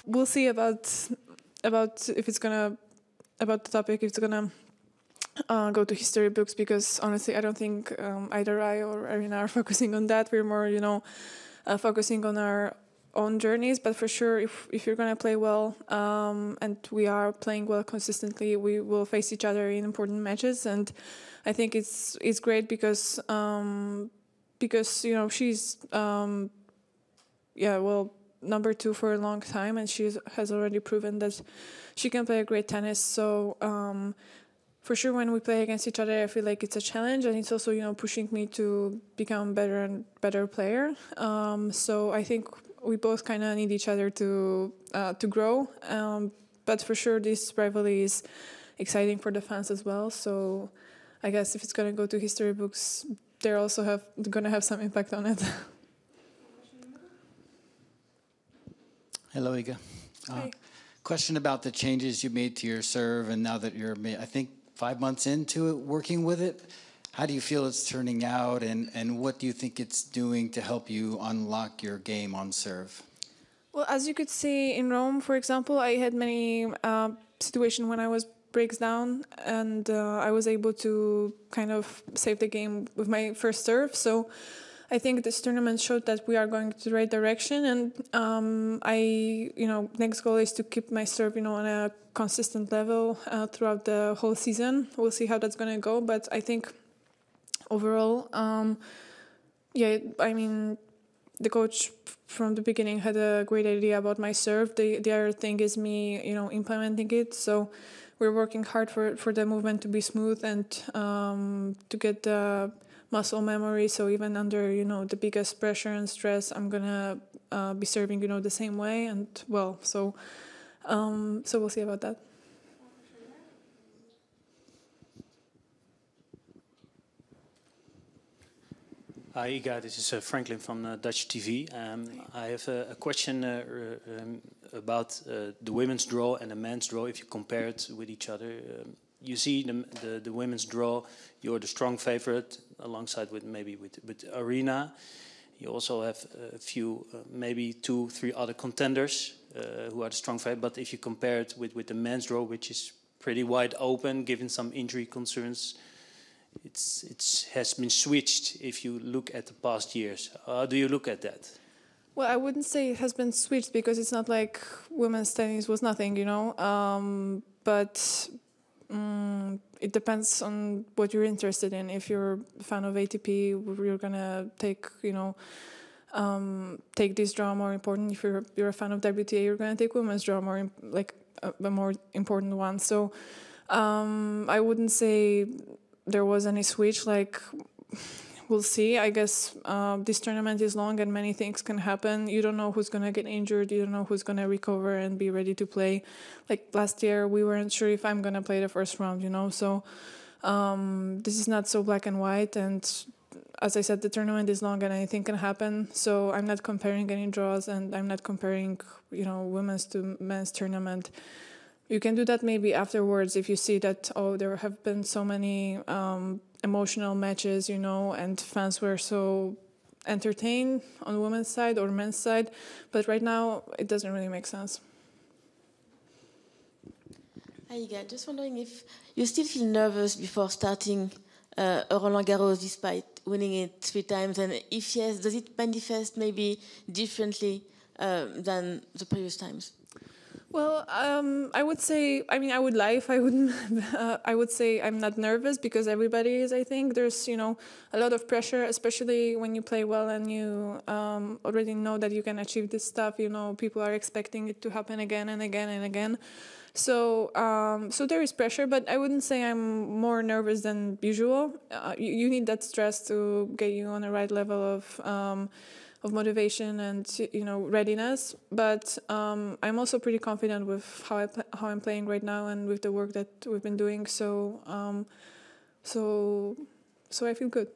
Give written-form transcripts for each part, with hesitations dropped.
we'll see about if it's gonna about the topic if it's gonna go to history books, because honestly I don't think either I or Arina are focusing on that. We're more focusing on our own journeys, but for sure if you're gonna play well and we are playing well consistently, we will face each other in important matches. And I think it's great because she's number 2 for a long time, and she has already proven that she can play a great tennis. So for sure when we play against each other, I feel like it's a challenge, and it's also pushing me to become better and better player. So I think we both kind of need each other to grow. But for sure this rivalry is exciting for the fans as well. So I guess if it's going to go to history books, they're also going to have some impact on it. Hello, Iga. Hi. Question about the changes you made to your serve, and now that you're, I think, 5 months into it, working with it. How do you feel it's turning out, and what do you think it's doing to help you unlock your game on serve? Well, as you could see in Rome, for example, I had many situations when I was breaks down, and I was able to kind of save the game with my first serve. So I think this tournament showed that we are going to the right direction, and next goal is to keep my serve, on a consistent level throughout the whole season. We'll see how that's going to go, but I think overall, the coach from the beginning had a great idea about my serve. The other thing is me, implementing it. So we're working hard for the movement to be smooth and to get the muscle memory. So even under, the biggest pressure and stress, I'm gonna be serving, the same way and well. So we'll see about that. Hi, Iga. This is Franklin from Dutch TV. I have a question about the women's draw and the men's draw. If you compare it with each other, you see the women's draw. You're the strong favorite, alongside with Arina. You also have a few, maybe 2-3 other contenders who are the strong favorite. But if you compare it with the men's draw, which is pretty wide open, given some injury concerns, it has been switched if you look at the past years. How do you look at that? Well, I wouldn't say it has been switched, because it's not like women's tennis was nothing, but it depends on what you're interested in. If you're a fan of ATP, you're gonna take, take this draw more important. If you're a fan of WTA, you're gonna take women's draw more, a more important one. So I wouldn't say there was any switch. We'll see. I guess this tournament is long and many things can happen. You don't know who's going to get injured. You don't know who's going to recover and be ready to play. Like last year, we weren't sure if I'm going to play the first round, So this is not so black and white. And as I said, the tournament is long and anything can happen. So I'm not comparing any draws, and I'm not comparing, women's to men's tournament. You can do that maybe afterwards if you see that, there have been so many emotional matches, and fans were so entertained on the women's side or men's side. But right now, it doesn't really make sense. Hi, Iga. Just wondering if you still feel nervous before starting a Roland-Garros despite winning it 3 times, and if yes, does it manifest maybe differently than the previous times? Well, I would say, I would lie if I wouldn't. I would say I'm not nervous, because everybody is, I think. There's, a lot of pressure, especially when you play well and you already know that you can achieve this stuff. People are expecting it to happen again and again and again. So there is pressure, but I wouldn't say I'm more nervous than usual. You need that stress to get you on the right level of motivation and readiness, but I'm also pretty confident with how I'm playing right now and with the work that we've been doing. So I feel good.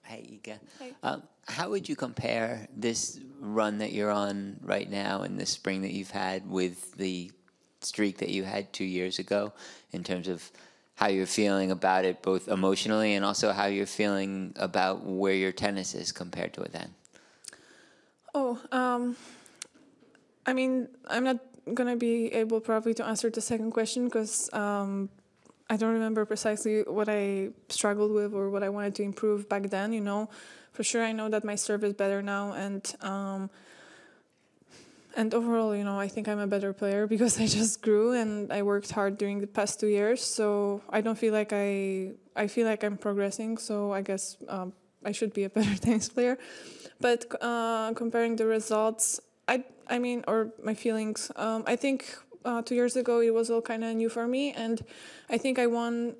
Hi, Iga. Hi. How would you compare this run that you're on right now and the spring that you've had with the streak that you had 2 years ago, in terms of how you're feeling about it, both emotionally and also how you're feeling about where your tennis is compared to it then? Oh, I mean, I'm not gonna be able probably to answer the second question because I don't remember precisely what I struggled with or what I wanted to improve back then. You know, for sure I know that my serve is better now, and overall, you know, I think I'm a better player because I just grew and I worked hard during the past 2 years. So I don't feel like I feel like I'm progressing. So I guess I should be a better tennis player. But comparing the results, I mean, or my feelings, I think 2 years ago it was all kind of new for me, and I think I won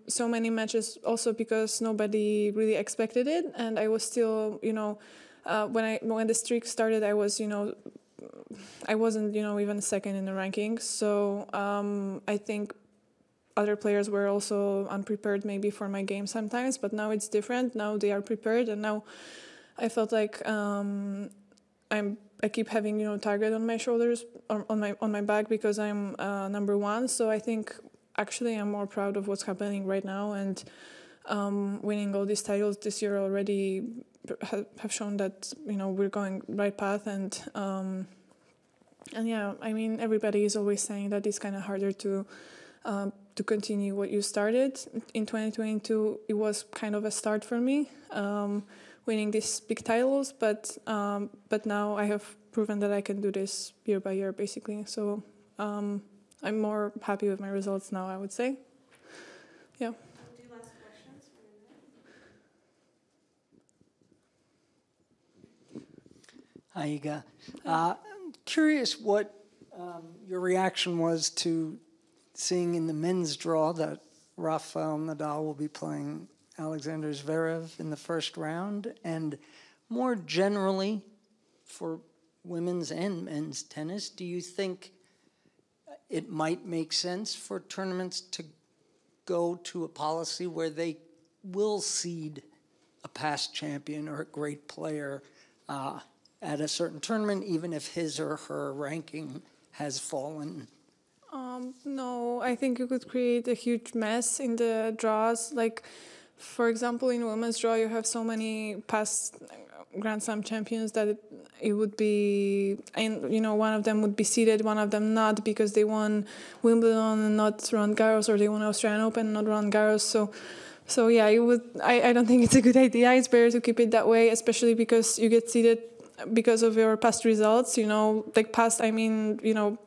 so many matches also because nobody really expected it, and I was still, you know, when the streak started, I was, you know, I wasn't, you know, even second in the rankings. So I think other players were also unprepared maybe for my game sometimes, but now it's different. Now they are prepared, and now I felt like I keep having, you know, target on my shoulders, or on my back because I'm number one. So I think actually I'm more proud of what's happening right now, and winning all these titles this year already have shown that, you know, we're going right path, and yeah, I mean, everybody is always saying that it's kind of harder to continue what you started. In 2022, it was kind of a start for me, winning these big titles, but now I have proven that I can do this year by year, basically. So I'm more happy with my results now, I would say. Yeah. Do last questions for Hi, Iga. I'm curious what your reaction was to seeing in the men's draw that Rafael Nadal will be playing Alexander Zverev in the first round, and more generally for women's and men's tennis, do you think it might make sense for tournaments to go to a policy where they will seed a past champion or a great player at a certain tournament, even if his or her ranking has fallen? No, I think you could create a huge mess in the draws. Like, for example, in women's draw, you have so many past Grand-Chelem champions that it would be, and you know, one of them would be seeded, one of them not, because they won Wimbledon and not Roland-Garros, or they won Australian Open and not Roland-Garros. So yeah, it would. I don't think it's a good idea. It's better to keep it that way, especially because you get seeded because of your past results. You know, like past, I mean, you know,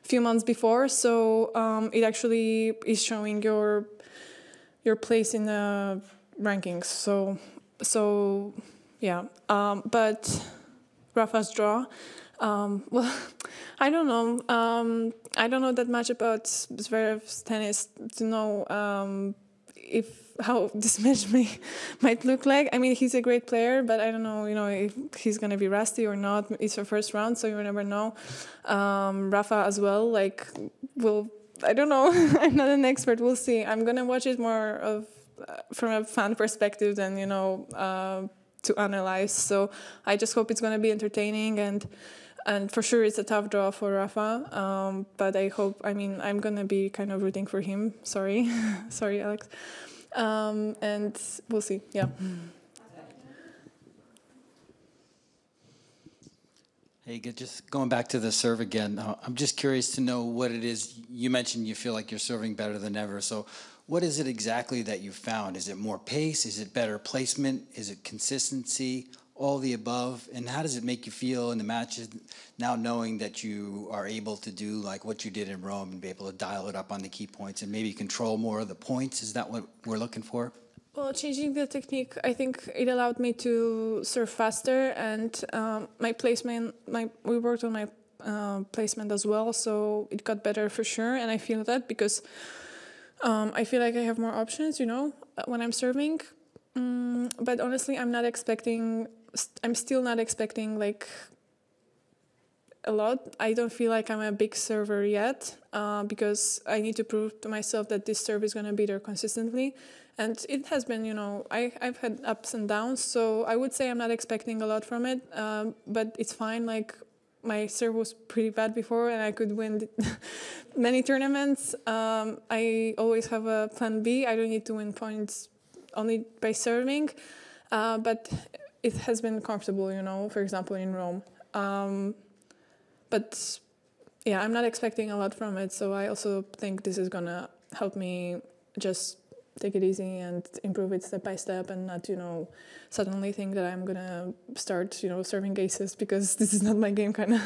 few months before. So it actually is showing your place in the rankings. So yeah. But Rafa's draw. Well, I don't know. I don't know that much about Zverev's tennis to know how this match might look like. I mean, he's a great player, but I don't know, you know, if he's gonna be rusty or not. It's the first round, so you never know. Rafa as well, like, I don't know. I'm not an expert. We'll see. I'm gonna watch it more of from a fan perspective than, you know, to analyze. So I just hope it's gonna be entertaining, and for sure it's a tough draw for Rafa. But I hope. I mean, I'm gonna be kind of rooting for him. Sorry, sorry, Alex. And we'll see. Yeah. Hey, just going back to the serve again, I'm just curious to know what it is. You mentioned you feel like you're serving better than ever. So what is it exactly that you found? Is it more pace? Is it better placement? Is it consistency? All the above? And how does it make you feel in the matches now, knowing that you are able to do like what you did in Rome and be able to dial it up on the key points and maybe control more of the points? Is that what we're looking for? Well, changing the technique, I think it allowed me to serve faster, and my placement, we worked on my placement as well, so it got better for sure, and I feel that because I feel like I have more options, you know, when I'm serving. But honestly, I'm still not expecting like a lot. I don't feel like I'm a big server yet because I need to prove to myself that this serve is going to be there consistently. And it has been, you know, I've had ups and downs, so I would say I'm not expecting a lot from it, but it's fine. Like, my serve was pretty bad before, and I could win many tournaments. I always have a plan B. I don't need to win points only by serving, but it has been comfortable, you know, for example, in Rome. But yeah, I'm not expecting a lot from it. So I also think this is going to help me just take it easy and improve it step by step and not, you know, suddenly think that I'm going to start, you know, serving aces because this is not my game kind of.